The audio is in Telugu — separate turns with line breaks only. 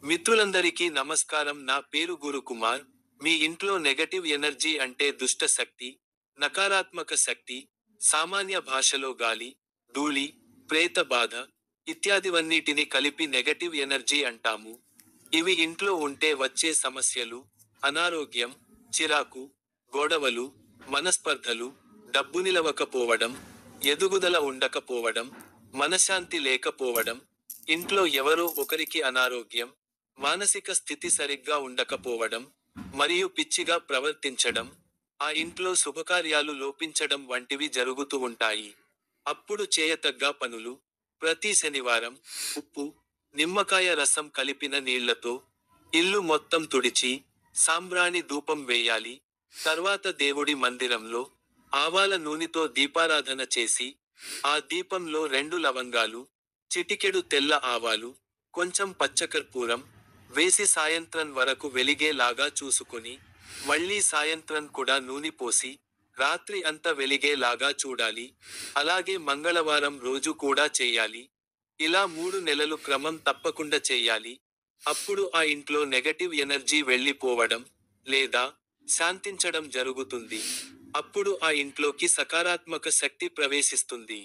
మిత్రులందరికీ నమస్కారం. నా పేరు గురుకుమార్. మీ ఇంట్లో నెగటివ్ ఎనర్జీ అంటే దుష్ట శక్తి, నకారాత్మక శక్తి, సామాన్య భాషలో గాలి, ధూళి, ప్రేత బాధ ఇత్యాదివన్నిటిని కలిపి నెగటివ్ ఎనర్జీ అంటాము. ఇవి ఇంట్లో ఉంటే వచ్చే సమస్యలు, అనారోగ్యం, చిరాకు, గొడవలు, మనస్పర్ధలు, డబ్బు నిలవకపోవడం, ఎదుగుదల ఉండకపోవడం, మనశ్శాంతి లేకపోవడం, ఇంట్లో ఎవరో ఒకరికి అనారోగ్యం, మానసిక స్థితి సరిగ్గా ఉండకపోవడం, మరియు పిచ్చిగా ప్రవర్తించడం, ఆ ఇంట్లో శుభకార్యాలు లోపించడం వంటివి జరుగుతూ ఉంటాయి. అప్పుడు చేయతగ్గ పనులు: ప్రతి శనివారం ఉప్పు, నిమ్మకాయ రసం కలిపిన నీళ్లతో ఇల్లు మొత్తం తుడిచి, సాంబ్రాణి ధూపం వేయాలి. తర్వాత దేవుడి మందిరంలో ఆవాల నూనెతో దీపారాధన చేసి, ఆ దీపంలో 2 లవంగాలు, చిటికెడు తెల్ల ఆవాలు, కొంచెం పచ్చకర్పూరం వేసి సాయంత్రం వరకు వెలిగేలాగా చూసుకొని, మళ్ళీ సాయంత్రం కూడా నూనె పోసి, రాత్రి అంతా వెలిగేలాగా చూడాలి. అలాగే మంగళవారం రోజు కూడా చెయ్యాలి. ఇలా 3 నెలలు క్రమం తప్పకుండా చెయ్యాలి. అప్పుడు ఆ ఇంట్లో నెగటివ్ ఎనర్జీ వెళ్ళిపోవడం, లేదా శాంతించడం జరుగుతుంది. అప్పుడు ఆ ఇంట్లోకి సకారాత్మక శక్తి ప్రవేశిస్తుంది.